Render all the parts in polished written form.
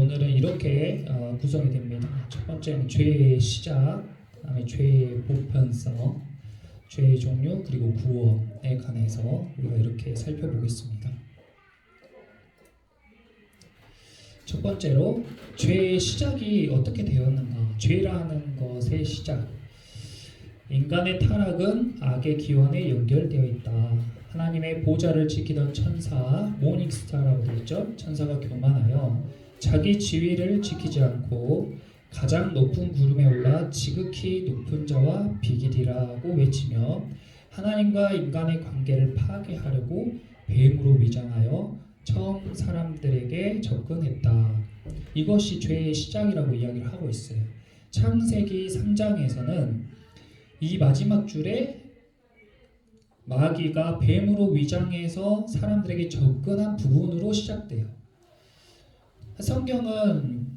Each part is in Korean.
오늘은 이렇게 구성이 됩니다. 첫 번째는 죄의 시작, 그다음에 죄의 보편성, 죄의 종류, 그리고 구원에 관해서 우리가 이렇게 살펴보겠습니다. 첫 번째로 죄의 시작이 어떻게 되었는가? 죄라는 것의 시작. 인간의 타락은 악의 기원에 연결되어 있다. 하나님의 보좌를 지키던 천사, 모닝스타라고 되어 있죠. 천사가 교만하여 자기 지위를 지키지 않고 가장 높은 구름에 올라 지극히 높은 자와 비길이라고 외치며 하나님과 인간의 관계를 파괴하려고 뱀으로 위장하여 처음 사람들에게 접근했다. 이것이 죄의 시작이라고 이야기를 하고 있어요. 창세기 3장에서는 이 마지막 줄에 마귀가 뱀으로 위장해서 사람들에게 접근한 부분으로 시작돼요. 성경은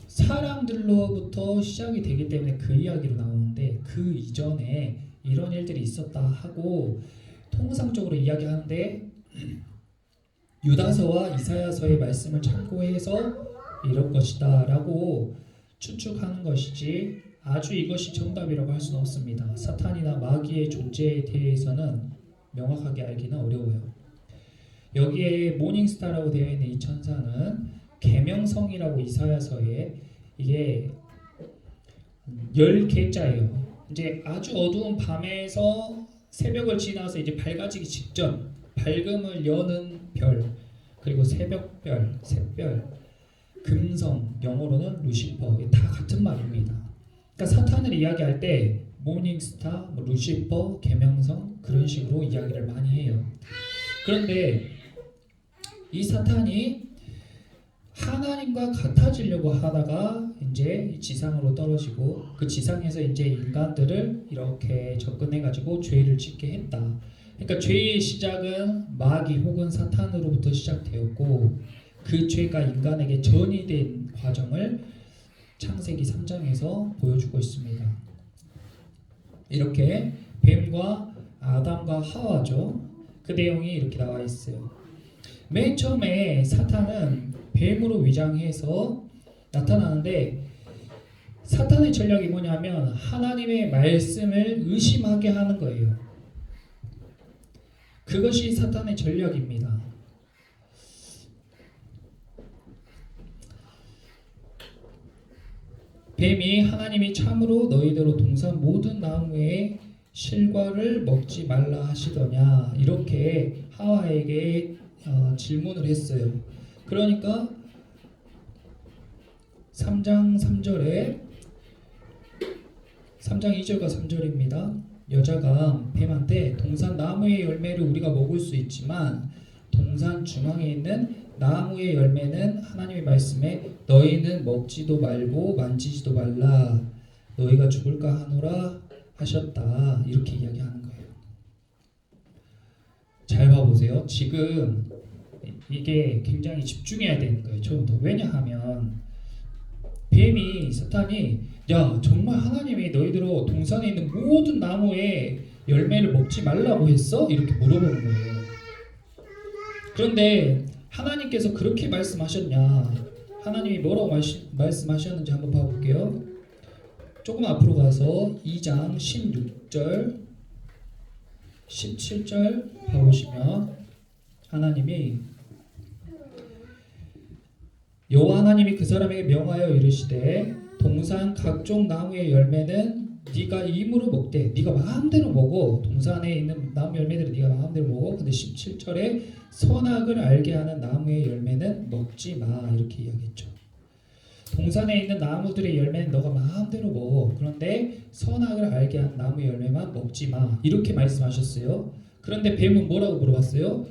사람들로부터 시작이 되기 때문에 그 이야기로 나오는데 그 이전에 이런 일들이 있었다 하고 통상적으로 이야기하는데 유다서와 이사야서의 말씀을 참고해서 이럴 것이다 라고 추측하는 것이지 아주 이것이 정답이라고 할 수는 없습니다. 사탄이나 마귀의 존재에 대해서는 명확하게 알기는 어려워요. 여기에 모닝스타라고 되어 있는 이 천사는 계명성이라고 이사야서에 이게 10개자예요. 이제 아주 어두운 밤에서 새벽을 지나서 이제 밝아지기 직전 밝음을 여는 별, 그리고 새벽별, 샛별, 금성, 영어로는 루시퍼, 다 같은 말입니다. 그러니까 사탄을 이야기할 때 모닝스타, 루시퍼, 계명성 그런 식으로 이야기를 많이 해요. 그런데 이 사탄이 하나님과 같아지려고 하다가 이제 지상으로 떨어지고 그 지상에서 이제 인간들을 이렇게 접근해가지고 죄를 짓게 했다. 그러니까 죄의 시작은 마귀 혹은 사탄으로부터 시작되었고 그 죄가 인간에게 전이된 과정을 창세기 3장에서 보여주고 있습니다. 이렇게 뱀과 아담과 하와죠. 그 내용이 이렇게 나와 있어요. 맨 처음에 사탄은 뱀으로 위장해서 나타나는데 사탄의 전략이 뭐냐면 하나님의 말씀을 의심하게 하는 거예요. 그것이 사탄의 전략입니다. 뱀이 하나님이 참으로 너희대로 동산 모든 나무의 실과를 먹지 말라 하시더냐 이렇게 하와에게 질문을 했어요. 그러니까 3장 3절에 3장 2절과 3절입니다. 여자가 뱀한테 동산 나무의 열매를 우리가 먹을 수 있지만 동산 중앙에 있는 나무의 열매는 하나님의 말씀에 너희는 먹지도 말고 만지지도 말라 너희가 죽을까 하노라 하셨다 이렇게 이야기하는 거예요. 잘 봐보세요. 지금 이게 굉장히 집중해야 되는 거예요. 처음부터. 왜냐하면 뱀이 사탄이 야 정말 하나님이 너희들로 동산에 있는 모든 나무의 열매를 먹지 말라고 했어? 이렇게 물어보는 거예요. 그런데 하나님께서 그렇게 말씀하셨냐 하나님이 뭐라고 말씀하셨는지 한번 봐볼게요. 조금 앞으로 가서 2장 16절 17절 봐보시면 하나님이 여호와 하나님이 그 사람에게 명하여 이르시되 동산 각종 나무의 열매는 네가 임으로 먹되 네가 마음대로 먹어. 동산에 있는 나무 열매들은 네가 마음대로 먹어. 근데 17절에 선악을 알게 하는 나무의 열매는 먹지 마 이렇게 이야기했죠. 동산에 있는 나무들의 열매는 너가 마음대로 먹어. 그런데 선악을 알게 하는 나무의 열매만 먹지 마 이렇게 말씀하셨어요. 그런데 뱀은 뭐라고 물어봤어요?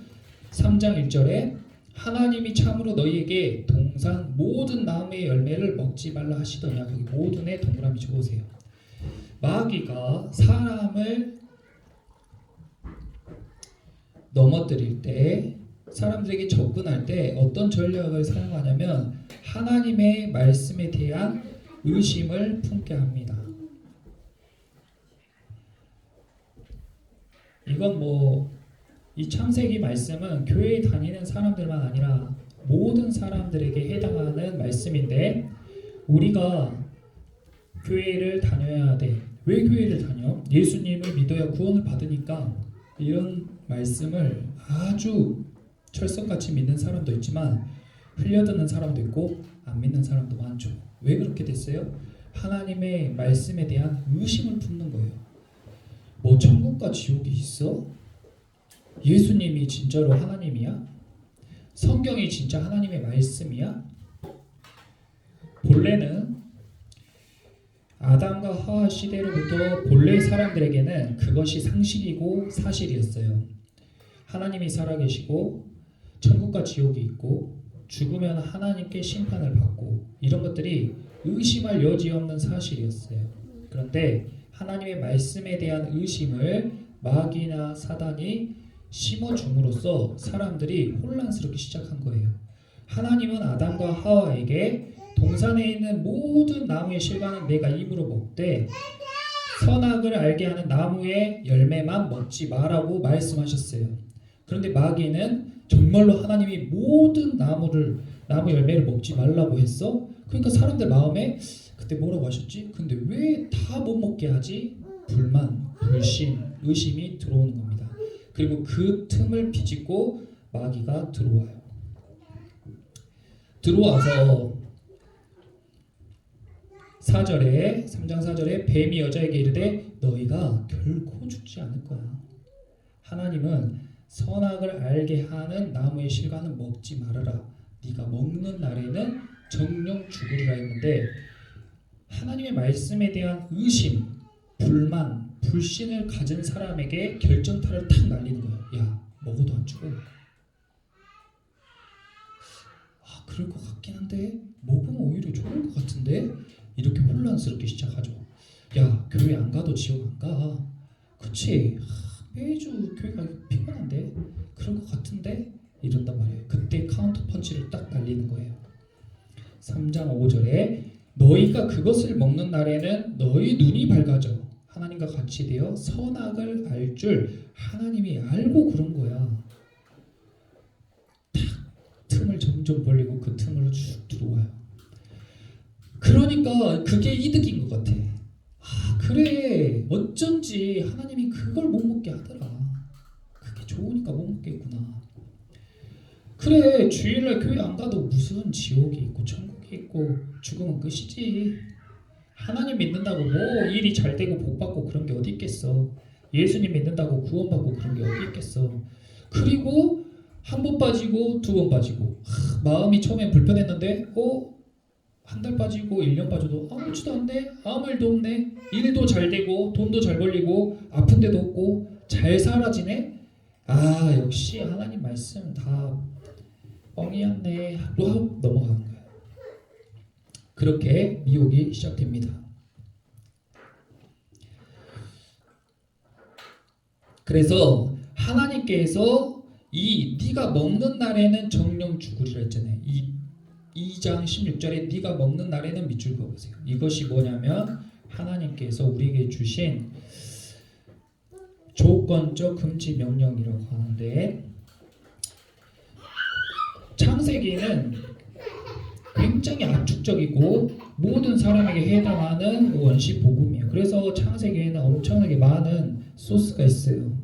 3장 1절에 하나님이 참으로 너희에게 동산 모든 나무의 열매를 먹지 말라 하시더냐. 거기 모든에 동그라미 쳐보세요. 마귀가 사람을 넘어뜨릴 때 사람들에게 접근할 때 어떤 전략을 사용하냐면 하나님의 말씀에 대한 의심을 품게 합니다. 이건 이 창세기 말씀은 교회에 다니는 사람들만 아니라 모든 사람들에게 해당하는 말씀인데 우리가 교회를 다녀야 돼. 왜 교회를 다녀? 예수님을 믿어야 구원을 받으니까. 이런 말씀을 아주 철석같이 믿는 사람도 있지만 흘려듣는 사람도 있고 안 믿는 사람도 많죠. 왜 그렇게 됐어요? 하나님의 말씀에 대한 의심을 품는 거예요. 뭐 천국과 지옥이 있어? 예수님이 진짜로 하나님이야? 성경이 진짜 하나님의 말씀이야? 본래는 아담과 하와 시대로부터 본래 사람들에게는 그것이 상식이고 사실이었어요. 하나님이 살아계시고 천국과 지옥이 있고 죽으면 하나님께 심판을 받고 이런 것들이 의심할 여지 없는 사실이었어요. 그런데 하나님의 말씀에 대한 의심을 마귀나 사단이 심어줌으로써 사람들이 혼란스럽게 시작한 거예요. 하나님은 아담과 하와에게 동산에 있는 모든 나무의 실과는 내가 입으로 먹되 선악을 알게 하는 나무의 열매만 먹지 마라고 말씀하셨어요. 그런데 마귀는 정말로 하나님이 모든 나무 열매를 먹지 말라고 했어? 그러니까 사람들 마음에 그때 뭐라고 하셨지? 근데 왜 다 못 먹게 하지? 불만, 불신, 의심이 들어오는 겁니다. 그리고 그 틈을 비집고 마귀가 들어와요. 들어와서 3장 4절에 뱀이 여자에게 이르되 너희가 결코 죽지 않을 거야. 하나님은 선악을 알게 하는 나무의 실과는 먹지 말아라. 네가 먹는 날에는 정령 죽으리라 했는데 하나님의 말씀에 대한 의심, 불만, 불신을 가진 사람에게 결정타를 탁 날리는 거예요. 야, 먹어도 안 죽어. 그럴 것 같긴 한데 먹으면 오히려 좋을 것 같은데 이렇게 혼란스럽게 시작하죠. 야, 교회 안 가도 지옥 안 가. 그치? 매주 교회 가기 피곤한데 그럴 것 같은데 이런단 말이에요. 그때 카운터 펀치를 딱 날리는 거예요. 3장 5절에 너희가 그것을 먹는 날에는 너희 눈이 밝아져 하나님과 같이 되어 선악을 알 줄 하나님이 알고 그런 거야. 탁 틈을 점점 벌리고 그 틈으로 쭉 들어와요. 그러니까 그게 이득인 것 같아. 그래 어쩐지 하나님이 그걸 못 먹게 하더라. 그게 좋으니까 못 먹겠구나. 그래 주일날 교회 안 가도 무슨 지옥이 있고 천국이 있고 죽으면 끝이지. 하나님 믿는다고 뭐 일이 잘 되고 복 받고 그런 게 어디 있겠어. 예수님 믿는다고 구원 받고 그런 게 어디 있겠어. 그리고 한 번 빠지고 두 번 빠지고 마음이 처음엔 불편했는데 한 달 빠지고 1년 빠져도 아무렇지도 않네. 아무 일도 없네. 일도 잘 되고 돈도 잘 벌리고 아픈 데도 없고 잘 살아지네. 역시 하나님 말씀 다 뻥이었네 하고 넘어가는 거예요. 그렇게 미혹이 시작됩니다. 그래서 하나님께서 네가 먹는 날에는 정령 죽으리라 했잖아요. 2장 16절에 네가 먹는 날에는 밑줄 그어보세요. 이것이 뭐냐면 하나님께서 우리에게 주신 조건적 금지 명령이라고 하는데 창세기는 굉장히 압축적이고 모든 사람에게 해당하는 원시 복음이에요. 그래서 창세기에는 엄청나게 많은 소스가 있어요.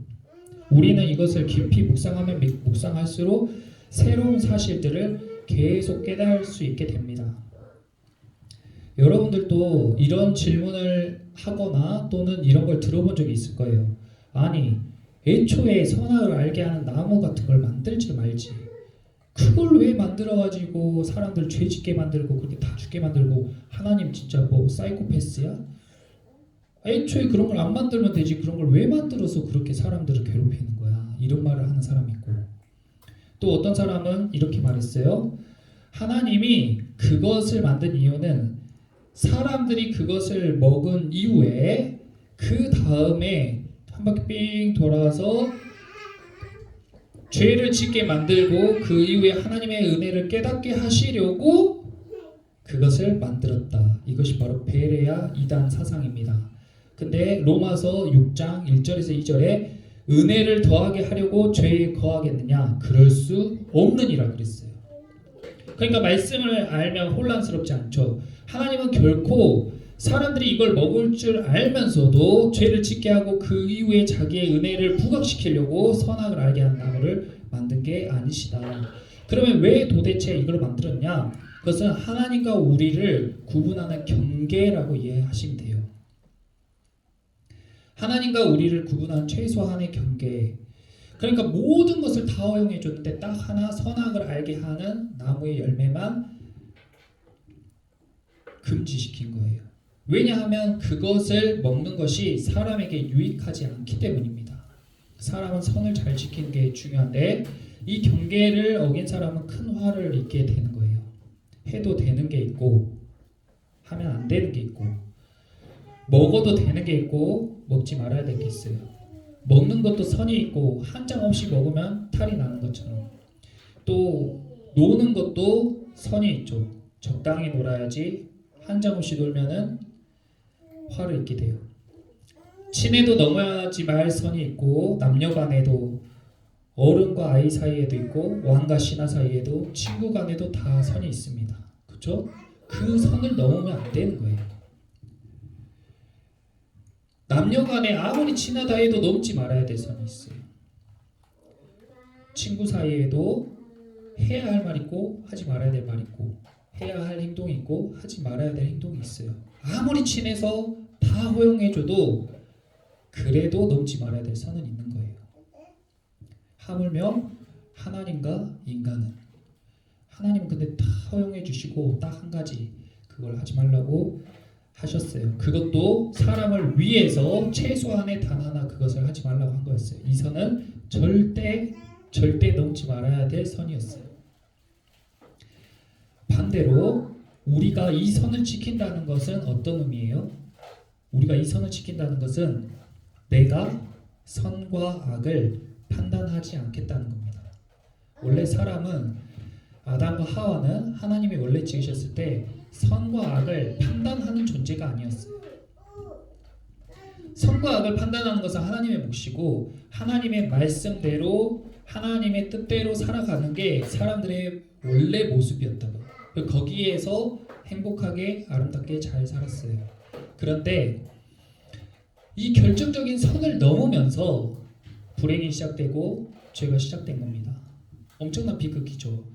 우리는 이것을 깊이 묵상하면 묵상할수록 새로운 사실들을 계속 깨달을 수 있게 됩니다. 여러분들도 이런 질문을 하거나 또는 이런 걸 들어본 적이 있을 거예요. 아니, 애초에 선악을 알게 하는 나무 같은 걸 만들지 말지. 그걸 왜 만들어가지고 사람들 죄 짓게 만들고 그렇게 다 죽게 만들고 하나님 진짜 뭐 사이코패스야? 애초에 그런 걸 안 만들면 되지 그런 걸 왜 만들어서 그렇게 사람들을 괴롭히는 거야. 이런 말을 하는 사람이 있고 또 어떤 사람은 이렇게 말했어요. 하나님이 그것을 만든 이유는 사람들이 그것을 먹은 이후에 그 다음에 한 바퀴 삥 돌아서 죄를 짓게 만들고 그 이후에 하나님의 은혜를 깨닫게 하시려고 그것을 만들었다. 이것이 바로 베레아 이단 사상입니다. 근데 로마서 6장 1절에서 2절에 은혜를 더하게 하려고 죄에 거하겠느냐? 그럴 수 없느니라 그랬어요. 그러니까 말씀을 알면 혼란스럽지 않죠. 하나님은 결코 사람들이 이걸 먹을 줄 알면서도 죄를 짓게 하고 그 이후에 자기의 은혜를 부각시키려고 선악을 알게 한 나무를 만든 게 아니시다. 그러면 왜 도대체 이걸 만들었냐? 그것은 하나님과 우리를 구분하는 경계라고 이해하시면 돼요. 하나님과 우리를 구분하는 최소한의 경계. 그러니까 모든 것을 다 허용해 줬는데 딱 하나 선악을 알게 하는 나무의 열매만 금지시킨 거예요. 왜냐하면 그것을 먹는 것이 사람에게 유익하지 않기 때문입니다. 사람은 선을 잘 지키는 게 중요한데 이 경계를 어긴 사람은 큰 화를 입게 되는 거예요. 해도 되는 게 있고 하면 안 되는 게 있고 먹어도 되는 게 있고 먹지 말아야 될 게 있어요. 먹는 것도 선이 있고 한 장 없이 먹으면 탈이 나는 것처럼 또 노는 것도 선이 있죠. 적당히 놀아야지 한 장 없이 놀면은 화를 입게 돼요. 친해도 넘어야지 말 선이 있고 남녀 간에도 어른과 아이 사이에도 있고 왕과 신하 사이에도 친구 간에도 다 선이 있습니다. 그렇죠? 그 선을 넘으면 안 되는 거예요. 남녀 간에 아무리 친하다 해도 넘지 말아야 될 선이 있어요. 친구 사이에도 해야 할 말 있고 하지 말아야 될 말 있고 해야 할 행동이 있고 하지 말아야 될 행동이 있어요. 아무리 친해서 다 허용해줘도 그래도 넘지 말아야 될 선은 있는 거예요. 하물며 하나님과 인간은 하나님은 근데 다 허용해 주시고 딱 한 가지 그걸 하지 말라고 하셨어요. 그것도 사람을 위해서 최소한의 단 하나 그것을 하지 말라고 한 거였어요. 이 선은 절대 넘지 말아야 될 선이었어요. 반대로 우리가 이 선을 지킨다는 것은 어떤 의미예요? 우리가 이 선을 지킨다는 것은 내가 선과 악을 판단하지 않겠다는 겁니다. 원래 사람은 아담과 하와는 하나님이 원래 지으셨을 때 선과 악을 판단하는 존재가 아니었어요. 선과 악을 판단하는 것은 하나님의 몫이고 하나님의 말씀대로 하나님의 뜻대로 살아가는 게 사람들의 원래 모습이었다고. 거기에서 행복하게 아름답게 잘 살았어요. 그런데 이 결정적인 선을 넘으면서 불행이 시작되고 죄가 시작된 겁니다. 엄청난 비극이죠.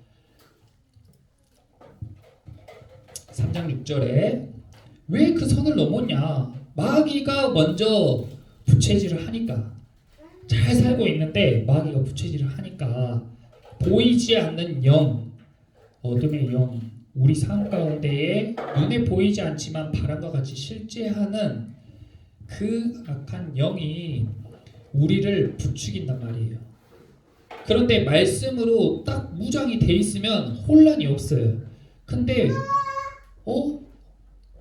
3장 6절에 왜 그 선을 넘었냐? 마귀가 먼저 부채질을 하니까 잘 살고 있는데 마귀가 부채질을 하니까 보이지 않는 영, 어둠의 영, 우리 삶 가운데에 눈에 보이지 않지만 바람과 같이 실제하는 그 악한 영이 우리를 부추긴단 말이에요. 그런데 말씀으로 딱 무장이 돼 있으면 혼란이 없어요. 근데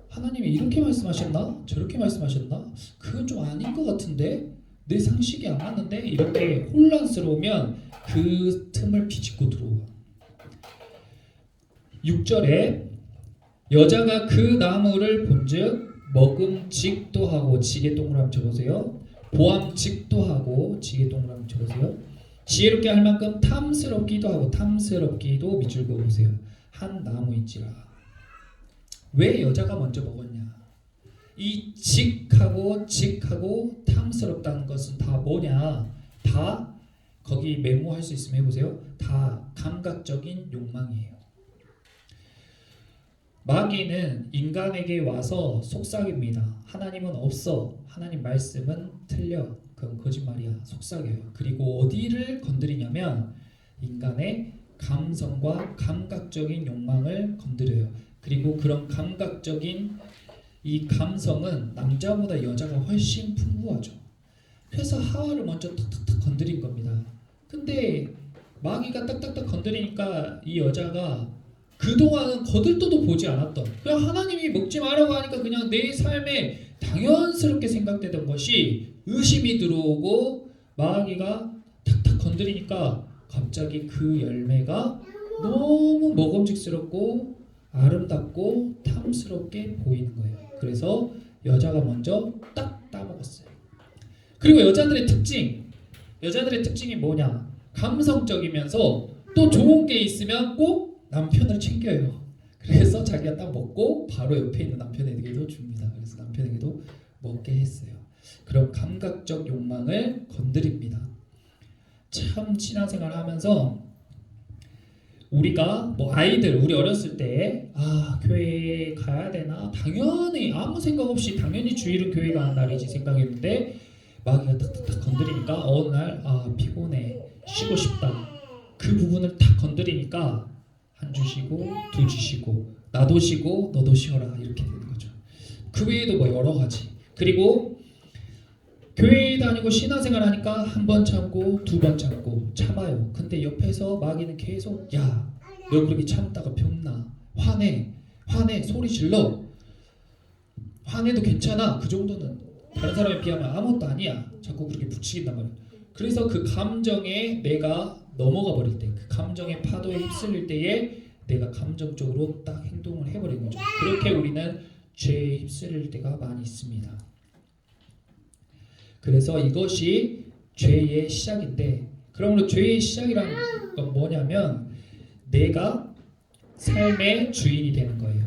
하나님이 이렇게 말씀하셨나? 저렇게 말씀하셨나? 그건 좀 아닌 것 같은데? 내 상식이 안 맞는데? 이렇게 혼란스러우면 그 틈을 비집고 들어와. 6절에 여자가 그 나무를 본즉 먹음직도 하고 지게 동그라미 쳐보세요. 보암직도 하고 지게 동그라미 쳐보세요. 지혜롭게 할 만큼 탐스럽기도 하고 탐스럽기도 밑줄 그어보세요. 한 나무인지라. 왜 여자가 먼저 먹었냐? 이 직하고 탐스럽다는 것은 다 뭐냐? 다 거기 메모할 수 있으면 해보세요. 다 감각적인 욕망이에요. 마귀는 인간에게 와서 속삭입니다. 하나님은 없어. 하나님 말씀은 틀려. 그건 거짓말이야. 속삭여요. 그리고 어디를 건드리냐면 인간의 감성과 감각적인 욕망을 건드려요. 그리고 그런 감각적인 이 감성은 남자보다 여자가 훨씬 풍부하죠. 그래서 하와를 먼저 탁탁탁 건드린 겁니다. 근데 마귀가 딱딱딱 건드리니까 이 여자가 그동안은 거들떠도 보지 않았던 그냥 하나님이 먹지 말라고 하니까 그냥 내 삶에 당연스럽게 생각되던 것이 의심이 들어오고 마귀가 탁탁 건드리니까 갑자기 그 열매가 너무 먹음직스럽고 아름답고 탐스럽게 보이는 거예요. 그래서 여자가 먼저 딱 따먹었어요. 그리고 여자들의 특징이 뭐냐? 감성적이면서 또 좋은 게 있으면 꼭 남편을 챙겨요. 그래서 자기가 딱 먹고 바로 옆에 있는 남편에게도 줍니다. 그래서 남편에게도 먹게 했어요. 그럼 감각적 욕망을 건드립니다. 참 신앙생활 하면서 우리가 뭐 아이들 우리 어렸을 때 교회에 가야 되나 당연히 아무 생각 없이 당연히 주일은 교회 가는 날이지 생각했는데 마귀가 탁탁탁 건드리니까 어느 날 피곤해 쉬고 싶다 그 부분을 탁 건드리니까 한 주 쉬고 두 주 쉬고 나도 쉬고 너도 쉬어라 이렇게 되는 거죠. 그 외에도 뭐 여러 가지. 그리고 교회 다니고 신앙생활 하니까 한 번 참고 두 번 참고 참아요. 근데 옆에서 마귀는 계속 야 너 그렇게 참다가 병나 화내 소리 질러 화내도 괜찮아 그 정도는 다른 사람에 비하면 아무것도 아니야 자꾸 그렇게 부추긴단 말이야. 그래서 그 감정에 내가 넘어가 버릴 때 그 감정의 파도에 휩쓸릴 때에 내가 감정적으로 딱 행동을 해버리는 거죠. 그렇게 우리는 죄에 휩쓸릴 때가 많이 있습니다. 그래서 이것이 죄의 시작인데 그러므로 죄의 시작이란 건 뭐냐면 내가 삶의 주인이 되는 거예요.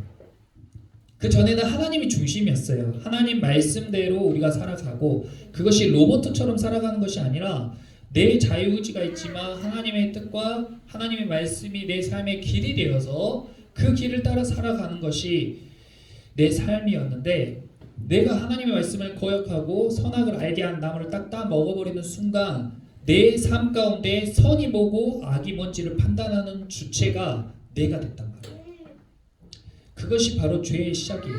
그 전에는 하나님이 중심이었어요. 하나님 말씀대로 우리가 살아가고 그것이 로봇처럼 살아가는 것이 아니라 내 자유의지가 있지만 하나님의 뜻과 하나님의 말씀이 내 삶의 길이 되어서 그 길을 따라 살아가는 것이 내 삶이었는데 내가 하나님의 말씀을 거역하고 선악을 알게 한 나무를 딱 따 먹어버리는 순간 내 삶 가운데 선이 뭐고 악이 뭔지를 판단하는 주체가 내가 됐단 말이에요. 그것이 바로 죄의 시작이에요.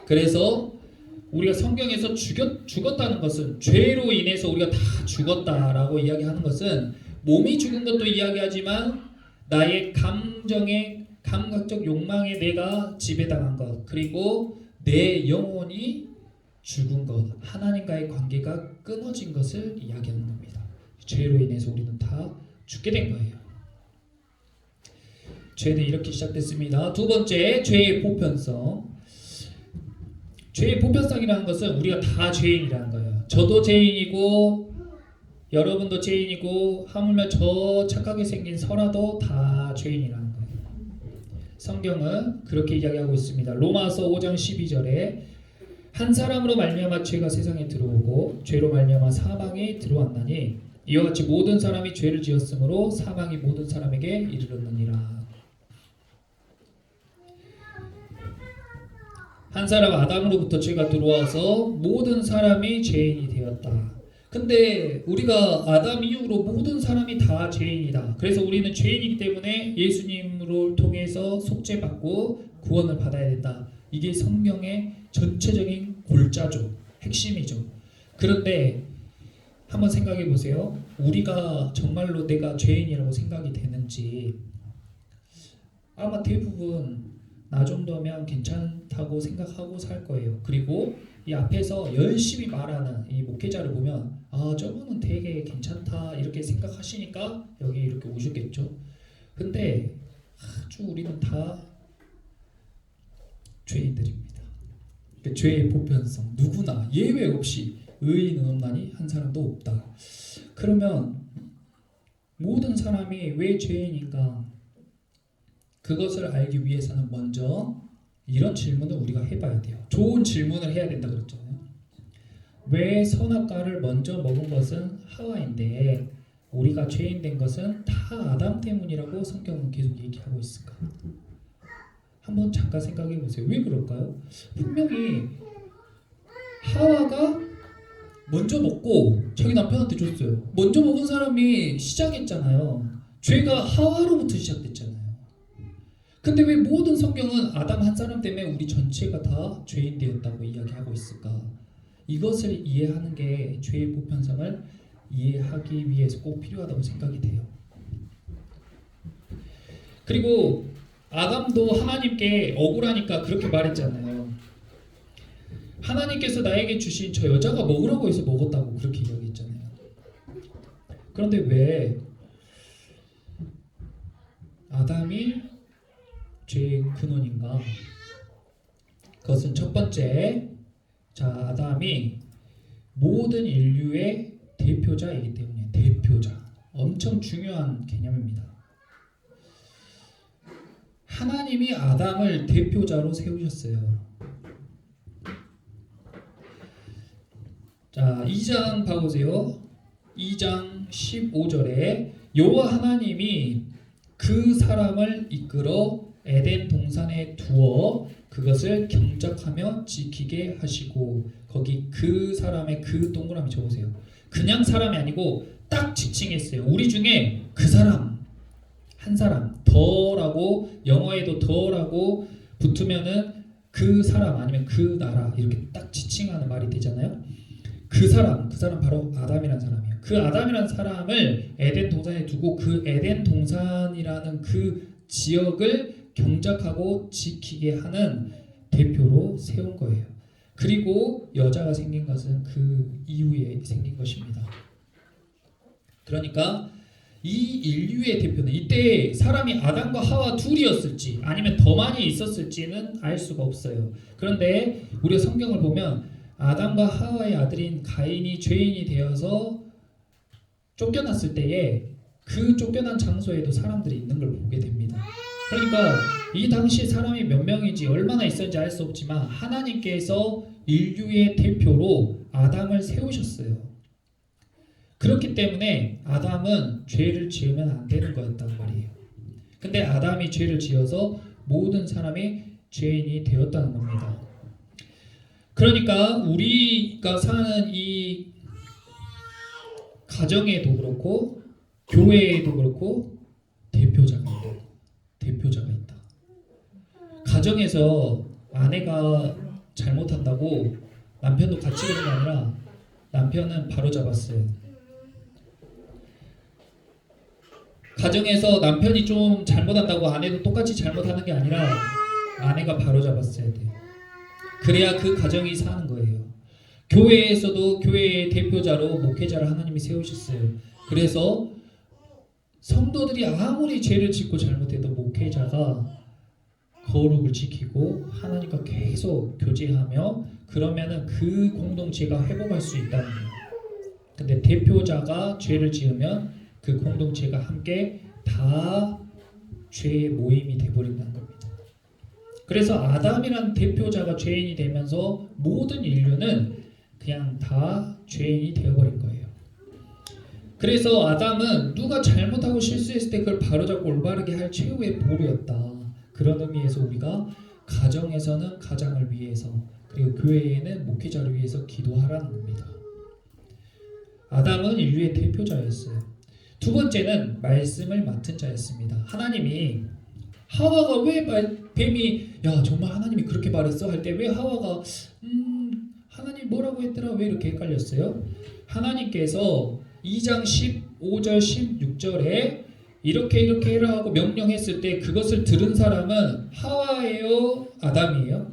그래서 우리가 성경에서 죽었다는 것은 죄로 인해서 우리가 다 죽었다라고 이야기하는 것은 몸이 죽은 것도 이야기하지만 나의 감정의 감각적 욕망에 내가 지배당한 것 그리고 내 영혼이 죽은 것 하나님과의 관계가 끊어진 것을 이야기하는 겁니다. 죄로 인해서 우리는 다 죽게 된 거예요. 죄는 이렇게 시작됐습니다. 두 번째 죄의 보편성. 죄의 보편성이라는 것은 우리가 다 죄인이라는 거예요. 저도 죄인이고 여러분도 죄인이고 하물며 저 착하게 생긴 설아도 다 죄인이라는 거예요. 성경은 그렇게 이야기하고 있습니다. 로마서 5장 12절에 한 사람으로 말미암아 죄가 세상에 들어오고 죄로 말미암아 사망이 들어왔나니 이와 같이 모든 사람이 죄를 지었으므로 사망이 모든 사람에게 이르렀느니라. 한 사람 아담으로부터 죄가 들어와서 모든 사람이 죄인이 되었다. 근데 우리가 아담 이후로 모든 사람이 다 죄인이다. 그래서 우리는 죄인이기 때문에 예수님을 통해서 속죄받고 구원을 받아야 된다. 이게 성경의 전체적인 골자죠. 핵심이죠. 그런데 한번 생각해 보세요. 우리가 정말로 내가 죄인이라고 생각이 되는지 아마 대부분 나 정도면 괜찮다고 생각하고 살 거예요. 그리고 이 앞에서 열심히 말하는 이 목회자를 보면 저분은 되게 괜찮다 이렇게 생각하시니까 여기 이렇게 오셨겠죠. 근데 아주 우리는 다 죄인들입니다. 그러니까 죄의 보편성 누구나 예외 없이 의인은 없나니 한 사람도 없다. 그러면 모든 사람이 왜 죄인인가? 그것을 알기 위해서는 먼저 이런 질문을 우리가 해봐야 돼요. 좋은 질문을 해야 된다 그랬잖아요. 왜 선악과를 먼저 먹은 것은 하와인데 우리가 죄인 된 것은 다 아담 때문이라고 성경은 계속 얘기하고 있을까? 한번 잠깐 생각해 보세요. 왜 그럴까요? 분명히 하와가 먼저 먹고 자기 남편한테 줬어요. 먼저 먹은 사람이 시작했잖아요. 죄가 하와로부터 시작됐잖아요. 근데 왜 모든 성경은 아담 한 사람 때문에 우리 전체가 다 죄인 되었다고 이야기하고 있을까? 이것을 이해하는 게 죄의 보편성을 이해하기 위해서 꼭 필요하다고 생각이 돼요. 그리고 아담도 하나님께 억울하니까 그렇게 말했잖아요. 하나님께서 나에게 주신 저 여자가 먹으라고 해서 먹었다고 그렇게 이야기했잖아요. 그런데 왜 아담이 죄의 근원인가? 그것은 첫 번째, 아담이 모든 인류의 대표자이기 때문이다. 대표자. 엄청 중요한 개념입니다. 하나님이 아담을 대표자로 세우셨어요. 자, 2장 봐보세요. 2장 15절에 여호와 하나님이 그 사람을 이끌어 에덴 동산에 두어 그것을 경작하며 지키게 하시고, 거기 그 사람의 그 동그라미 적으세요. 그냥 사람이 아니고 딱 지칭했어요. 우리 중에 그 사람, 한 사람, 더라고, 영어에도 더라고 붙으면은 그 사람 아니면 그 나라 이렇게 딱 지칭하는 말이 되잖아요. 그 사람 바로 아담이라는 사람이에요. 그 아담이라는 사람을 에덴 동산에 두고 그 에덴 동산이라는 그 지역을 경작하고 지키게 하는 대표로 세운 거예요. 그리고 여자가 생긴 것은 그 이후에 생긴 것입니다. 그러니까 이 인류의 대표는, 이때 사람이 아담과 하와 둘이었을지 아니면 더 많이 있었을지는 알 수가 없어요. 그런데 우리가 성경을 보면 아담과 하와의 아들인 가인이 죄인이 되어서 쫓겨났을 때에 그 쫓겨난 장소에도 사람들이 있는 걸 보게 됩니다. 그러니까 이 당시 사람이 몇 명인지 얼마나 있었는지 알 수 없지만 하나님께서 인류의 대표로 아담을 세우셨어요. 그렇기 때문에 아담은 죄를 지으면 안 되는 거였단 말이에요. 근데 아담이 죄를 지어서 모든 사람이 죄인이 되었다는 겁니다. 그러니까 우리가 사는 이 가정에도 그렇고 교회에도 그렇고 대표자가 있다. 가정에서 아내가 잘못한다고 남편도 같이 그런 게 아니라 남편은 바로 잡았어요. 가정에서 남편이 좀 잘못한다고 아내도 똑같이 잘못하는 게 아니라 아내가 바로 잡았어야 돼요. 그래야 그 가정이 사는 거예요. 교회에서도 교회의 대표자로 목회자를 하나님이 세우셨어요. 그래서 성도들이 아무리 죄를 짓고 잘못해도 목회자가 거룩을 지키고 하나님과 계속 교제하며 그러면은 그 공동체가 회복할 수 있다는 거예요. 근데 대표자가 죄를 지으면 그 공동체가 함께 다 죄의 모임이 되어버린다는 겁니다. 그래서 아담이란 대표자가 죄인이 되면서 모든 인류는 그냥 다 죄인이 되어버린 거예요. 그래서 아담은 누가 잘못하고 실수했을 때 그걸 바로잡고 올바르게 할 최후의 보루였다. 그런 의미에서 우리가 가정에서는 가장을 위해서, 그리고 교회에는 목회자를 위해서 기도하라는 겁니다. 아담은 인류의 대표자였어요. 두 번째는 말씀을 맡은 자였습니다. 하나님이 하와가 왜 뱀이 야 정말 하나님이 그렇게 말했어 할 때 왜 하와가 하나님 뭐라고 했더라 왜 이렇게 헷갈렸어요? 하나님께서 2장 15절 16절에 이렇게 해라 하고 명령했을 때 그것을 들은 사람은 하와예요 아담이에요?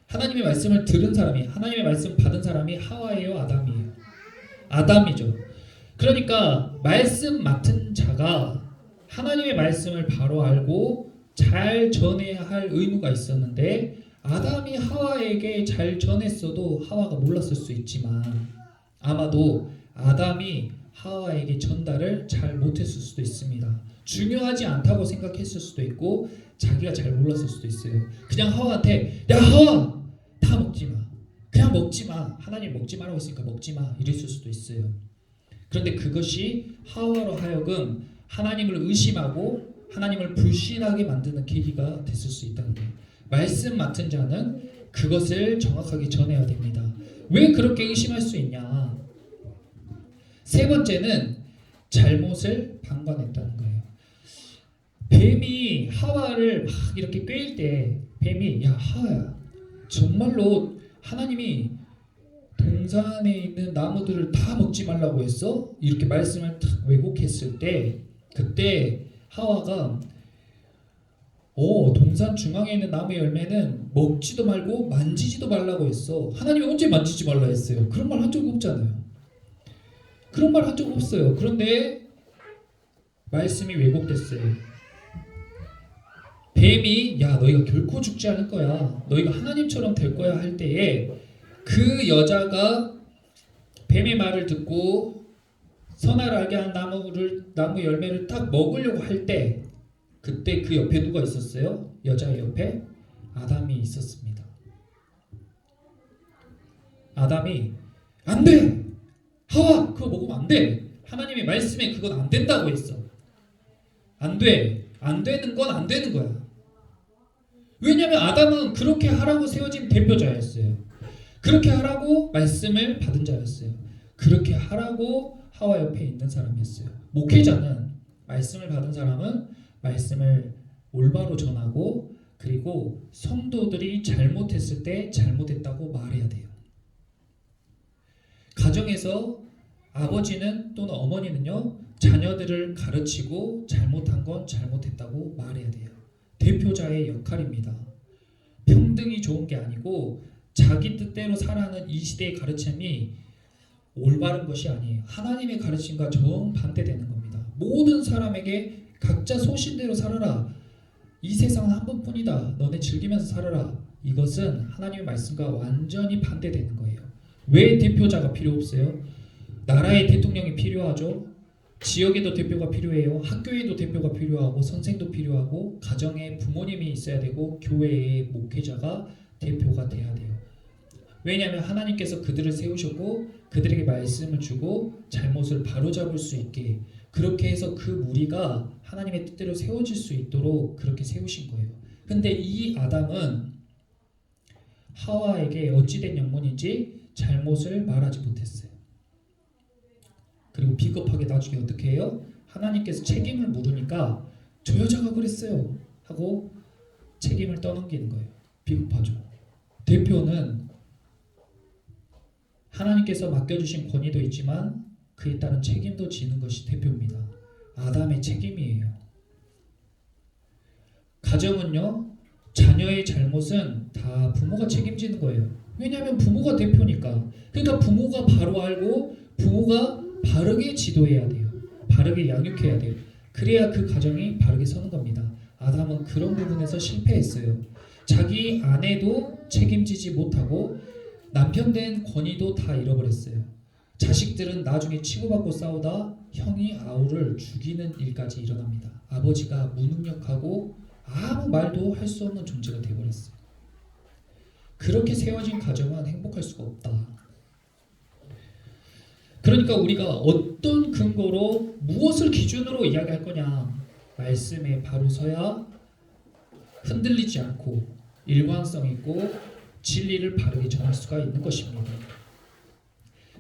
하나님의 말씀을 들은 사람이, 하나님의 말씀 받은 사람이 하와예요 아담이에요? 아담이죠. 그러니까 말씀 맡은 자가 하나님의 말씀을 바로 알고 잘 전해야 할 의무가 있었는데 아담이 하와에게 잘 전했어도 하와가 몰랐을 수 있지만 아마도 아담이 하와에게 전달을 잘 못했을 수도 있습니다. 중요하지 않다고 생각했을 수도 있고 자기가 잘 몰랐을 수도 있어요. 그냥 하와한테 야 하와 다 먹지마, 그냥 먹지마, 하나님 먹지 말라고 했으니까 먹지마 이랬을 수도 있어요. 그런데 그것이 하와로 하여금 하나님을 의심하고 하나님을 불신하게 만드는 계기가 됐을 수 있다는 거예요. 말씀 맡은 자는 그것을 정확하게 전해야 됩니다. 왜 그렇게 의심할 수 있냐? 세 번째는 잘못을 방관했다는 거예요. 뱀이 하와를 막 이렇게 꿰일 때 뱀이 야 하와야 정말로 하나님이 동산에 있는 나무들을 다 먹지 말라고 했어? 이렇게 말씀을 탁 왜곡했을 때 그때 하와가 동산 중앙에 있는 나무의 열매는 먹지도 말고 만지지도 말라고 했어. 하나님이 언제 만지지 말라 했어요? 그런 말 한 적이 없잖아요. 그런 말 한 적 없어요. 그런데 말씀이 왜곡됐어요. 뱀이 야 너희가 결코 죽지 않을 거야, 너희가 하나님처럼 될 거야 할 때에 그 여자가 뱀의 말을 듣고 선악을 알게 하는 나무 열매를 딱 먹으려고 할 때 그때 그 옆에 누가 있었어요? 여자의 옆에 아담이 있었습니다. 아담이 안 돼! 하와! 그거 먹으면 안 돼! 하나님의 말씀에 그건 안 된다고 했어. 안 돼! 안 되는 건 안 되는 거야. 왜냐하면 아담은 그렇게 하라고 세워진 대표자였어요. 그렇게 하라고 말씀을 받은 자였어요. 그렇게 하라고 하와 옆에 있는 사람이었어요. 목회자는 말씀을 받은 사람은 말씀을 올바로 전하고 그리고 성도들이 잘못했을 때 잘못했다고 말해야 돼요. 가정에서 아버지는 또는 어머니는요 자녀들을 가르치고 잘못한 건 잘못했다고 말해야 돼요. 대표자의 역할입니다. 평등이 좋은 게 아니고 자기 뜻대로 살아가는 이 시대의 가르침이 올바른 것이 아니에요. 하나님의 가르침과 정반대되는 겁니다. 모든 사람에게 각자 소신대로 살아라. 이 세상은 한 번뿐이다. 너네 즐기면서 살아라. 이것은 하나님의 말씀과 완전히 반대되는 거예요. 왜 대표자가 필요 없어요? 나라의 대통령이 필요하죠. 지역에도 대표가 필요해요. 학교에도 대표가 필요하고 선생도 필요하고 가정에 부모님이 있어야 되고 교회의 목회자가 대표가 돼야 돼요. 왜냐하면 하나님께서 그들을 세우셨고 그들에게 말씀을 주고 잘못을 바로잡을 수 있게 그렇게 해서 그 무리가 하나님의 뜻대로 세워질 수 있도록 그렇게 세우신 거예요. 근데 이 아담은 하와에게 어찌된 영문인지 잘못을 말하지 못했어요. 그리고 비겁하게 나중에 어떻게 해요? 하나님께서 책임을 물으니까 저 여자가 그랬어요 하고 책임을 떠넘기는 거예요. 비겁하죠. 대표는 하나님께서 맡겨주신 권위도 있지만 그에 따른 책임도 지는 것이 대표입니다. 아담의 책임이에요. 가정은요 자녀의 잘못은 다 부모가 책임지는 거예요. 왜냐하면 부모가 대표니까. 그러니까 부모가 바로 알고 부모가 바르게 지도해야 돼요. 바르게 양육해야 돼요. 그래야 그 가정이 바르게 서는 겁니다. 아담은 그런 부분에서 실패했어요. 자기 아내도 책임지지 못하고 남편 된 권위도 다 잃어버렸어요. 자식들은 나중에 치고받고 싸우다 형이 아우를 죽이는 일까지 일어납니다. 아버지가 무능력하고 아무 말도 할 수 없는 존재가 되어버렸어요. 그렇게 세워진 가정은 행복할 수가 없다. 그러니까 우리가 어떤 근거로 무엇을 기준으로 이야기할 거냐. 말씀에 바로 서야 흔들리지 않고 일관성 있고 진리를 바르게 전할 수가 있는 것입니다.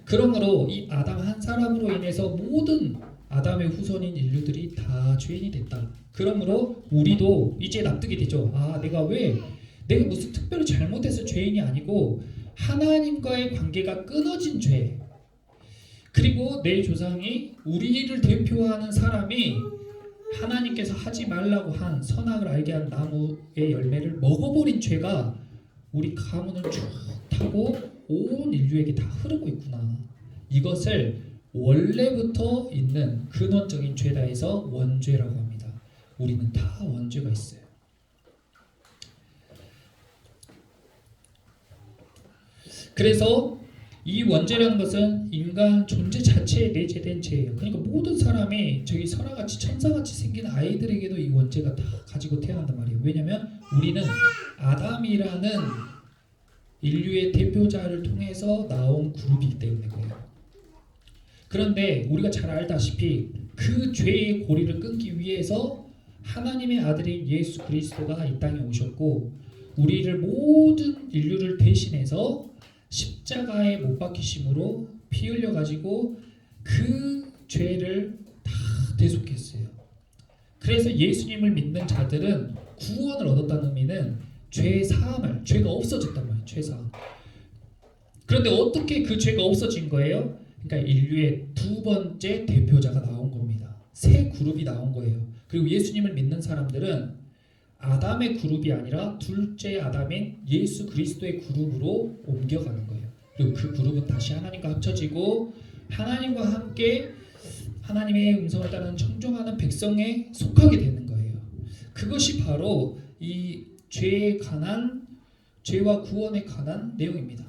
그러므로 이 아담 한 사람으로 인해서 모든 아담의 후손인 인류들이 다 죄인이 됐다. 그러므로 우리도 이제 납득이 되죠. 내가 무슨 특별히 잘못해서 죄인이 아니고 하나님과의 관계가 끊어진 죄. 그리고 내 조상이 우리를 대표하는 사람이 하나님께서 하지 말라고 한 선악을 알게 한 나무의 열매를 먹어버린 죄가 우리 가문을 쭉 타고 온 인류에게 다 흐르고 있구나. 이것을 원래부터 있는 근원적인 죄다 해서 원죄라고 합니다. 우리는 다 원죄가 있어요. 그래서 이 원죄라는 것은 인간 존재 자체에 내재된 죄예요. 그러니까 모든 사람이 저기 선아같이 천사같이 생긴 아이들에게도 이 원죄가 다 가지고 태어난단 말이에요. 왜냐하면 우리는 아담이라는 인류의 대표자를 통해서 나온 그룹이기 때문에 그래요. 그런데 우리가 잘 알다시피 그 죄의 고리를 끊기 위해서 하나님의 아들인 예수 그리스도가 이 땅에 오셨고 우리를 모든 인류를 대신해서 십자가에 못 박히심으로 피 흘려 가지고 그 죄를 다 대속했어요. 그래서 예수님을 믿는 자들은 구원을 얻었다는 의미는 죄 사함을, 죄가 없어졌단 말이에요. 죄 사함. 그런데 어떻게 그 죄가 없어진 거예요? 그러니까 인류의 두 번째 대표자가 나온 겁니다. 새 그룹이 나온 거예요. 그리고 예수님을 믿는 사람들은 아담의 그룹이 아니라 둘째 아담인 예수 그리스도의 그룹으로 옮겨가는 거예요. 그리고 그 그룹은 다시 하나님과 합쳐지고 하나님과 함께 하나님의 음성을 따르는 청종하는 백성에 속하게 되는 거예요. 그것이 바로 이 죄에 관한, 죄와 구원에 관한 내용입니다.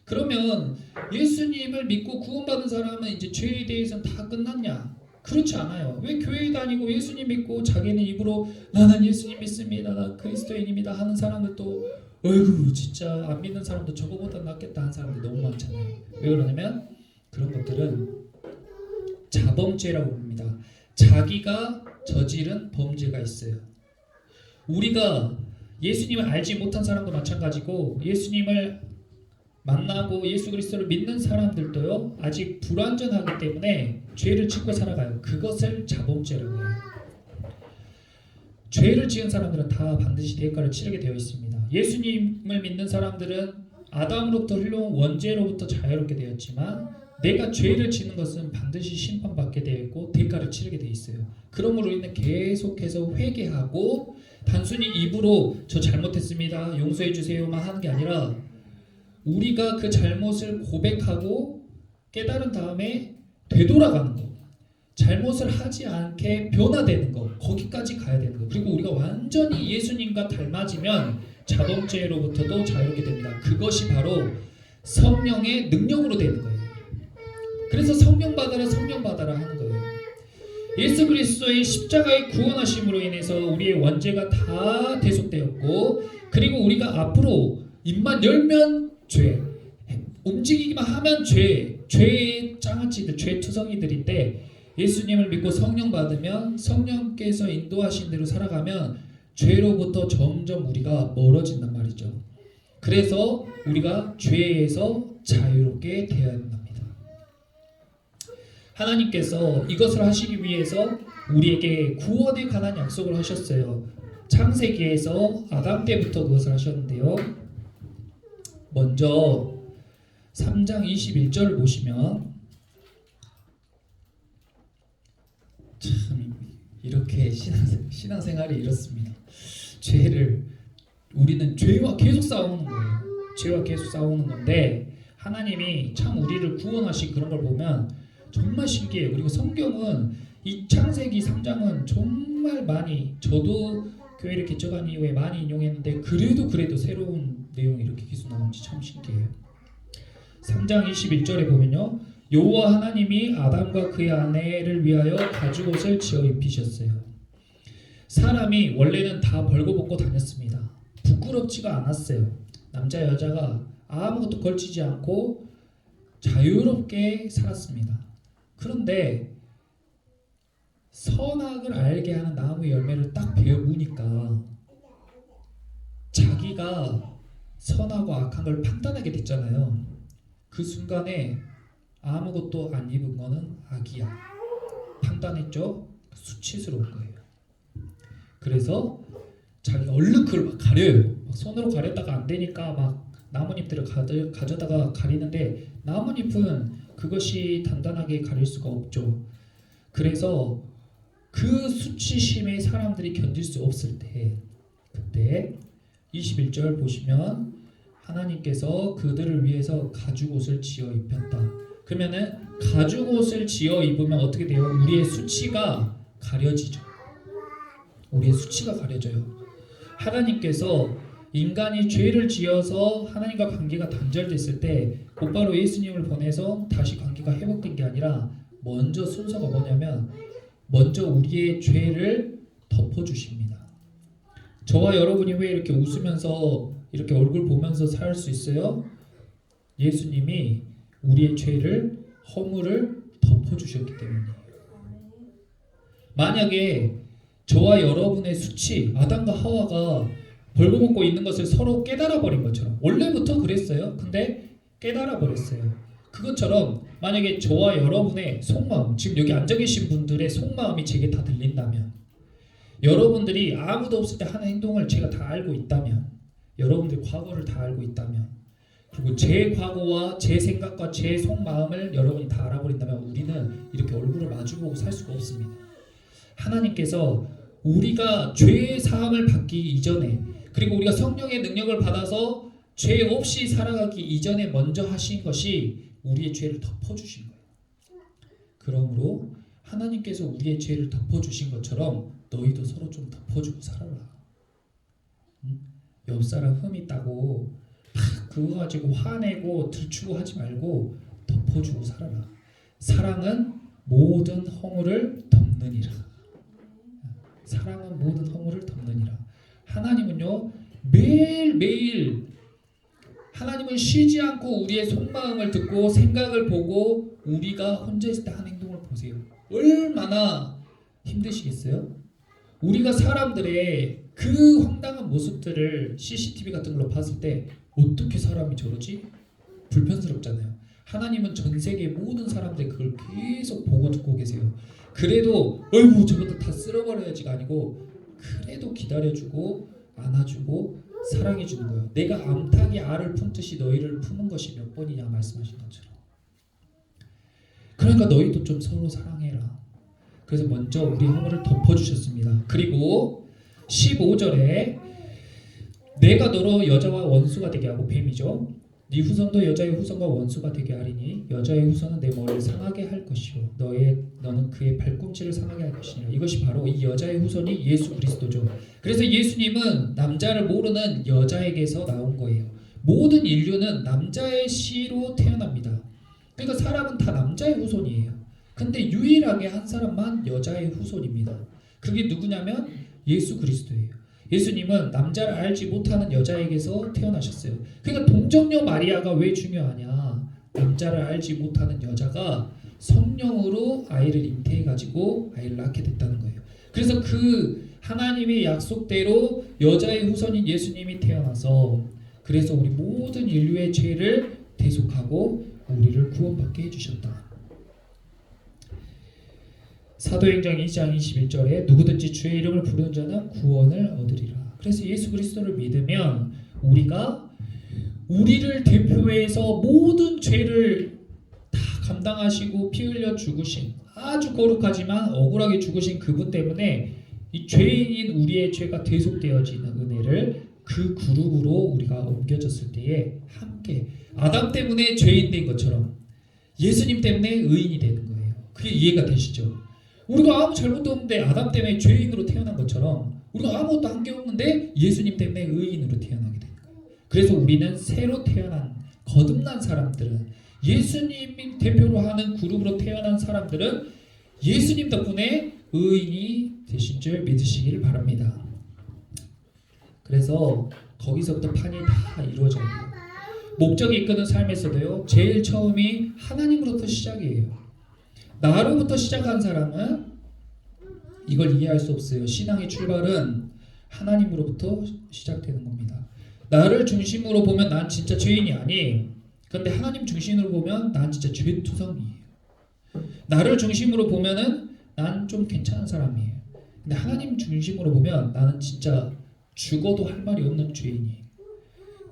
그러면 예수님을 믿고 구원받은 사람은 이제 죄에 대해서는 다 끝났냐? 그렇지 않아요. 왜 교회 다니고 예수님 믿고 자기는 입으로 나는 예수님 믿습니다, 나 그리스도인입니다 하는 사람들도 어이구 진짜 안 믿는 사람도 저거보다 낫겠다 하는 사람들 너무 많잖아요. 왜 그러냐면 그런 것들은 자범죄라고 봅니다. 자기가 저지른 범죄가 있어요. 우리가 예수님을 알지 못한 사람도 마찬가지고 예수님을 만나고 예수 그리스도를 믿는 사람들도요 아직 불완전하기 때문에 죄를 짓고 살아가요. 그것을 자범죄라고 해요. 죄를 지은 사람들은 다 반드시 대가를 치르게 되어 있습니다. 예수님을 믿는 사람들은 아담으로부터 흘러온 원죄로부터 자유롭게 되었지만 내가 죄를 지는 것은 반드시 심판받게 되어 있고 대가를 치르게 되어 있어요. 그러므로 우리는 계속해서 회개하고 단순히 입으로 저 잘못했습니다, 용서해 주세요만 하는 게 아니라 우리가 그 잘못을 고백하고 깨달은 다음에 되돌아가는 거, 잘못을 하지 않게 변화되는 거, 거기까지 가야 되는 거. 그리고 우리가 완전히 예수님과 닮아지면 자범죄로부터도 자유롭게 됩니다. 그것이 바로 성령의 능력으로 되는 거예요. 그래서 성령 받아라 하는 거예요. 예수 그리스도의 십자가의 구원하심으로 인해서 우리의 원죄가 다 대속되었고, 그리고 우리가 앞으로 입만 열면 죄, 움직이기만 하면 죄의 장아찌들, 죄 투성이들인데 예수님을 믿고 성령 받으면 성령께서 인도하신 대로 살아가면 죄로부터 점점 우리가 멀어진단 말이죠. 그래서 우리가 죄에서 자유롭게 되어야 합니다. 하나님께서 이것을 하시기 위해서 우리에게 구원에 관한 약속을 하셨어요. 창세기에서 아담 때부터 그것을 하셨는데요. 먼저 3장 21절을 보시면 참 이렇게 신앙생활이 이렇습니다. 우리는 죄와 계속 싸우는 거예요. 죄와 계속 싸우는 건데 하나님이 참 우리를 구원하신 그런 걸 보면 정말 신기해요. 그리고 성경은 이 창세기 3장은 정말 많이, 저도 교회를 개척한 이후에 많이 인용했는데 그래도 새로운 내용이 이렇게 계속 나오는지 참 신기해요. 3장 21절에 보면요, 여호와 하나님이 아담과 그의 아내를 위하여 가죽옷을 지어 입히셨어요. 사람이 원래는 다 벌거벗고 다녔습니다. 부끄럽지가 않았어요. 남자 여자가 아무것도 걸치지 않고 자유롭게 살았습니다. 그런데 선악을 알게 하는 나무의 열매를 딱 베어무니까 자기가 선하고 악한 걸 판단하게 됐잖아요. 그 순간에 아무것도 안 입은 거는 악이야 판단했죠. 수치스러운 거예요. 그래서 자기 얼른 그걸 막 가려요. 막 손으로 가렸다가 안 되니까 막 나뭇잎들을 가져다가 가리는데 나뭇잎은 그것이 단단하게 가릴 수가 없죠. 그래서 그 수치심에 사람들이 견딜 수 없을 때, 그때 21절 보시면 하나님께서 그들을 위해서 가죽옷을 지어 입혔다. 그러면은 가죽옷을 지어 입으면 어떻게 돼요? 우리의 수치가 가려지죠. 우리의 수치가 가려져요. 하나님께서 인간이 죄를 지어서 하나님과 관계가 단절됐을 때 곧바로 예수님을 보내서 다시 관계가 회복된 게 아니라 먼저 순서가 뭐냐면 먼저 우리의 죄를 덮어주십니다. 저와 여러분이 왜 이렇게 웃으면서 이렇게 얼굴 보면서 살 수 있어요? 예수님이 우리의 죄를, 허물을 덮어주셨기 때문이에요. 만약에 저와 여러분의 수치, 아담과 하와가 벌거벗고 있는 것을 서로 깨달아 버린 것처럼, 원래부터 그랬어요. 근데 깨달아 버렸어요. 그것처럼 만약에 저와 여러분의 속마음, 지금 여기 앉아 계신 분들의 속마음이 제게 다 들린다면, 여러분들이 아무도 없을 때 하는 행동을 제가 다 알고 있다면, 여러분들의 과거를 다 알고 있다면, 그리고 제 과거와 제 생각과 제 속마음을 여러분이 다 알아버린다면 우리는 이렇게 얼굴을 마주보고 살 수가 없습니다. 하나님께서 우리가 죄의 사함을 받기 이전에, 그리고 우리가 성령의 능력을 받아서 죄 없이 살아가기 이전에 먼저 하신 것이 우리의 죄를 덮어주신 거예요. 그러므로 하나님께서 우리의 죄를 덮어주신 것처럼 너희도 서로 좀 덮어주고 살아라. 옆 사람 흠 있다고 막 그거 가지고 화내고 들추고 하지 말고 덮어주고 살아라. 사랑은 모든 허물을 덮느니라. 사랑은 모든 허물을 덮느니라. 하나님은요 매일매일 하나님은 쉬지 않고 우리의 속마음을 듣고 생각을 보고 우리가 혼자 있을 때 하는 행동을 보세요. 얼마나 힘드시겠어요? 우리가 사람들의 그 황당한 모습들을 CCTV 같은 걸로 봤을 때 어떻게 사람이 저러지? 불편스럽잖아요. 하나님은 전 세계 모든 사람들이 그걸 계속 보고 듣고 계세요. 그래도 어이구 저것도 다 쓸어버려야지가 아니고 그래도 기다려주고 안아주고 사랑해주는 거예요. 내가 암탉이 알을 품듯이 너희를 품은 것이 몇 번이냐 말씀하신 것처럼. 그러니까 너희도 좀 서로 사랑해라. 그래서 먼저 우리 허물을 덮어주셨습니다. 그리고 15절에 내가 너로 여자와 원수가 되게 하고 뱀이죠. 네 후손도 여자의 후손과 원수가 되게 하리니 여자의 후손은 내 머리를 상하게 할 것이요 너는 그의 발꿈치를 상하게 할 것이니라. 이것이 바로 이 여자의 후손이 예수 그리스도죠. 그래서 예수님은 남자를 모르는 여자에게서 나온 거예요. 모든 인류는 남자의 씨로 태어납니다. 그러니까 사람은 다 남자의 후손이에요. 근데 유일하게 한 사람만 여자의 후손입니다. 그게 누구냐면 예수 그리스도예요. 예수님은 남자를 알지 못하는 여자에게서 태어나셨어요. 그러니까 동정녀 마리아가 왜 중요하냐? 남자를 알지 못하는 여자가 성령으로 아이를 잉태해가지고 아이를 낳게 됐다는 거예요. 그래서 그 하나님의 약속대로 여자의 후손인 예수님이 태어나서 그래서 우리 모든 인류의 죄를 대속하고 우리를 구원받게 해주셨다. 사도행전 2장 21절에 누구든지 주의 이름을 부르는 자는 구원을 얻으리라. 그래서 예수 그리스도를 믿으면 우리가 우리를 대표해서 모든 죄를 다 감당하시고 피 흘려 죽으신 아주 거룩하지만 억울하게 죽으신 그분 때문에 이 죄인인 우리의 죄가 대속되어지는 은혜를 그 그룹으로 우리가 옮겨졌을 때에 함께 아담 때문에 죄인 된 것처럼 예수님 때문에 의인이 되는 거예요. 그게 이해가 되시죠? 우리가 아무 잘못도 없는데 아담 때문에 죄인으로 태어난 것처럼 우리가 아무것도 한 게 없는데 예수님 때문에 의인으로 태어나게 되는 거예요. 그래서 우리는 새로 태어난 거듭난 사람들은 예수님이 대표로 하는 그룹으로 태어난 사람들은 예수님 덕분에 의인이 되신 줄 믿으시기를 바랍니다. 그래서 거기서부터 판이 다 이루어져야 돼요. 목적이 이끄는 삶에서도요 제일 처음이 하나님으로부터 시작이에요. 나로부터 시작한 사람은 이걸 이해할 수 없어요. 신앙의 출발은 하나님으로부터 시작되는 겁니다. 나를 중심으로 보면 난 진짜 죄인이 아니에요. 그런데 하나님 중심으로 보면 난 진짜 죄투성이에요. 나를 중심으로 보면은 난 좀 괜찮은 사람이에요. 근데 하나님 중심으로 보면 나는 진짜 죽어도 할 말이 없는 죄인이에요.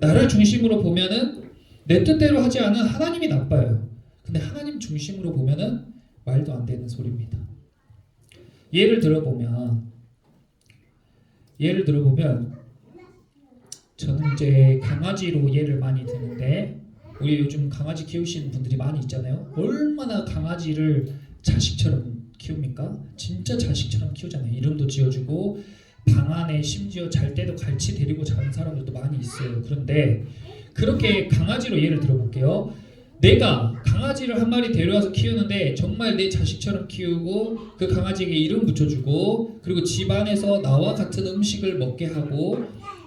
나를 중심으로 보면은 내 뜻대로 하지 않은 하나님이 나빠요. 근데 하나님 중심으로 보면은 말도 안 되는 소리입니다. 예를 들어보면 저는 이제 강아지로 예를 많이 드는데 우리 요즘 강아지 키우시는 분들이 많이 있잖아요. 얼마나 강아지를 자식처럼 키웁니까? 진짜 자식처럼 키우잖아요. 이름도 지어주고 방 안에 심지어 잘 때도 같이 데리고 자는 사람들도 많이 있어요. 그런데 그렇게 강아지로 예를 들어볼게요. 내가 강아지를 한 마리 데려와서 키우는데 정말 내 자식처럼 키우고 그 강아지에게 이름 붙여주고 그리고 집안에서 나와 같은 음식을 먹게 하고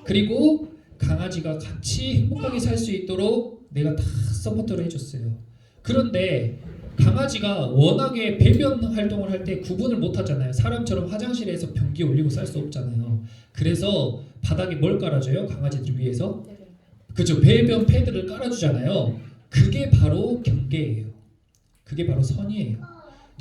그리고 강아지가 같이 행복하게 살 수 있도록 내가 다 서포트를 해줬어요. 그런데 강아지가 워낙에 배변 활동을 할 때 구분을 못 하잖아요. 사람처럼 화장실에서 변기 올리고 살 수 없잖아요. 그래서 바닥에 뭘 깔아줘요? 강아지들 위해서? 그죠? 배변 패드를 깔아주잖아요. 그게 바로 경계예요. 그게 바로 선이에요.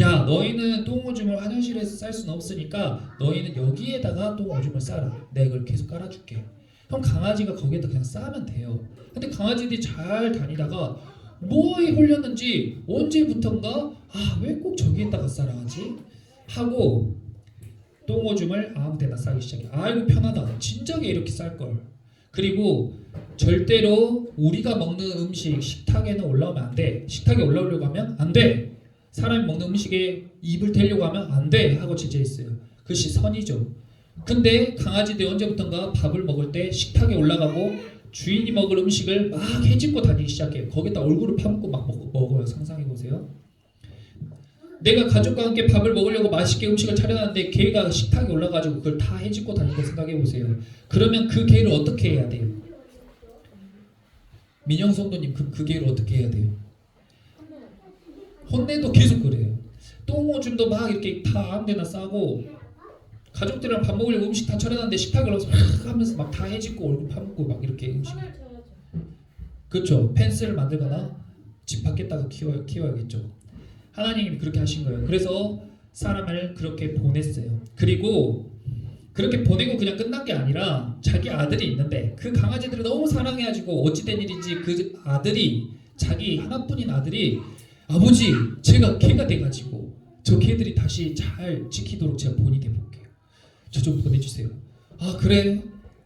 야, 너희는 똥오줌을 화장실에서 쌀 수는 없으니까 너희는 여기에다가 똥오줌을 싸라. 내가 이걸 계속 깔아줄게. 그럼 강아지가 거기에다 그냥 싸면 돼요. 근데 강아지들이 잘 다니다가 뭐에 홀렸는지 언제부턴가 왜 꼭 저기에다가 싸라 하지? 하고 똥오줌을 아무 데나 싸기 시작해. 이거 편하다. 진작에 이렇게 쌀걸. 그리고 절대로 우리가 먹는 음식 식탁에는 올라오면 안 돼. 식탁에 올라오려고 하면 안 돼. 사람이 먹는 음식에 입을 대려고 하면 안 돼 하고 제재했어요. 그것이 선이죠. 근데 강아지들이 언제부턴가 밥을 먹을 때 식탁에 올라가고 주인이 먹을 음식을 막 해집고 다니기 시작해요. 거기다 얼굴을 파묻고 막 먹어요. 상상해 보세요. 내가 가족과 함께 밥을 먹으려고 맛있게 음식을 차려놨는데 개가 식탁에 올라가지고 그걸 다 해집고 다니고 생각해 보세요. 그러면 그 개를 어떻게 해야 돼요? 민영 성도님 그 개를 어떻게 해야 돼요? 혼내도 계속 그래요. 똥 오줌도 막 이렇게 다 아무데나 싸고 가족들이랑 밥 먹으려고 음식 다 차려놨는데 식탁에 올라서 막 하면서 막 다 해집고 얼굴 파묻고 막 이렇게 음식. 그렇죠. 펜스를 만들거나 집 밖에다가 키워야겠죠. 하나님이 그렇게 하신 거예요. 그래서 사람을 그렇게 보냈어요. 그리고 그렇게 보내고 그냥 끝난 게 아니라 자기 아들이 있는데 그 강아지들을 너무 사랑해가지고 어찌된 일인지 그 아들이 자기 하나뿐인 아들이 아버지 제가 개가 돼가지고 저 개들이 다시 잘 지키도록 제가 본이 돼볼게요. 저 좀 보내주세요. 아 그래?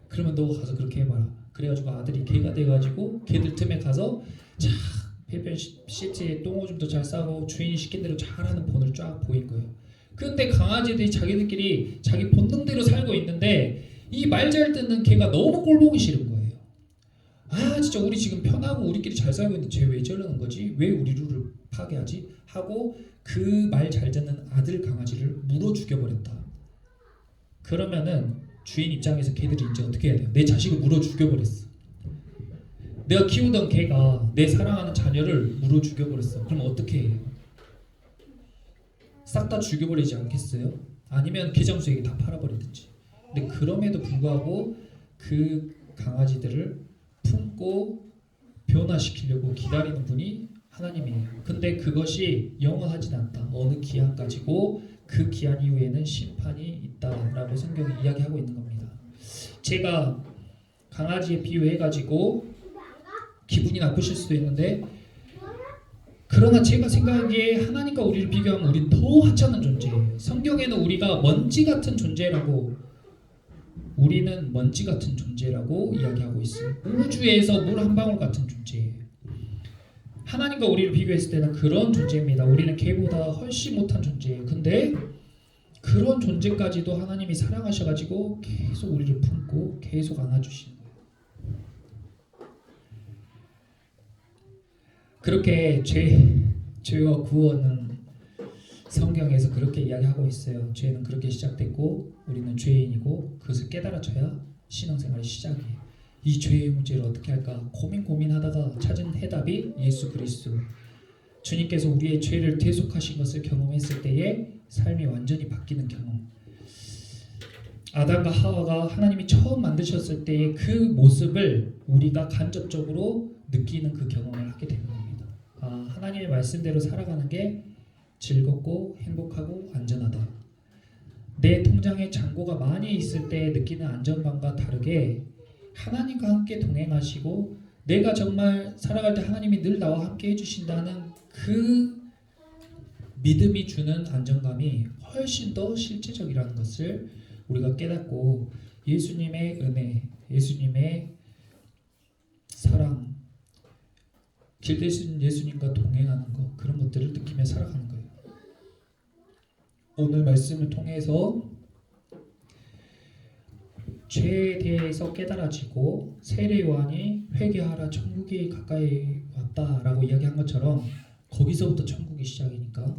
그러면 너 가서 그렇게 해봐라. 그래가지고 아들이 개가 돼가지고 개들 틈에 가서 자 해변 시티에 똥오줌도 잘 싸고 주인이 시킨 대로 잘하는 본을 쫙 보인 거예요. 근데 강아지들이 자기들끼리 자기 본능대로 살고 있는데 이 말 잘 듣는 개가 너무 꼴보기 싫은 거예요. 아 진짜 우리 지금 편하고 우리끼리 잘 살고 있는데 쟤 왜 저러는 거지? 왜 우리 룰을 파괴하지? 하고 그 말 잘 듣는 아들 강아지를 물어 죽여버렸다. 그러면은 주인 입장에서 개들이 이제 어떻게 해야 돼요? 내 자식을 물어 죽여버렸어. 내가 키우던 개가 내 사랑하는 자녀를 물어 죽여버렸어. 그럼 어떻게 해요? 싹 다 죽여버리지 않겠어요? 아니면 개장수에게 다 팔아버리든지. 근데 그럼에도 불구하고 그 강아지들을 품고 변화시키려고 기다리는 분이 하나님이에요. 근데 그것이 영원하진 않다. 어느 기한까지고 그 기한 이후에는 심판이 있다라고 성경이 이야기하고 있는 겁니다. 제가 강아지에 비유해가지고 기분이 나쁘실 수도 있는데 그러나 제가 생각하기에 하나님과 우리를 비교하면 우리는 더 하찮은 존재예요. 성경에는 우리가 먼지 같은 존재라고 우리는 먼지 같은 존재라고 이야기하고 있어요. 우주에서 물 한 방울 같은 존재예요. 하나님과 우리를 비교했을 때는 그런 존재입니다. 우리는 개보다 훨씬 못한 존재예요. 근데 그런 존재까지도 하나님이 사랑하셔가지고 계속 우리를 품고 계속 안아주시는 거예요. 그렇게 죄와 구원은 성경에서 그렇게 이야기하고 있어요. 죄는 그렇게 시작됐고 우리는 죄인이고 그것을 깨달아져야 신앙생활의 시작이에요. 이 죄의 문제를 어떻게 할까 고민하다가 찾은 해답이 예수 그리스도. 주님께서 우리의 죄를 대속하신 것을 경험했을 때에 삶이 완전히 바뀌는 경험. 아담과 하와가 하나님이 처음 만드셨을 때의 그 모습을 우리가 간접적으로 느끼는 그 경험을 하게 되는 겁니다. 아, 하나님의 말씀대로 살아가는 게 즐겁고 행복하고 안전하다. 내 통장에 잔고가 많이 있을 때 느끼는 안전감과 다르게 하나님과 함께 동행하시고 내가 정말 살아갈 때 하나님이 늘 나와 함께 해주신다는 그 믿음이 주는 안정감이 훨씬 더 실제적이라는 것을 우리가 깨닫고 예수님의 은혜, 예수님의 사랑, 길 대신 예수님과 동행하는 것, 그런 것들을 느끼며 살아가는 거예요. 오늘 말씀을 통해서 죄에 대해서 깨달아지고 세례 요한이 회개하라 천국이 가까이 왔다라고 이야기한 것처럼 거기서부터 천국이 시작이니까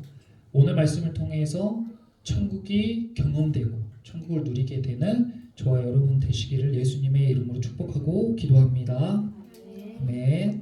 오늘 말씀을 통해서 천국이 경험되고 천국을 누리게 되는 저와 여러분 되시기를 예수님의 이름으로 축복하고 기도합니다. 아멘.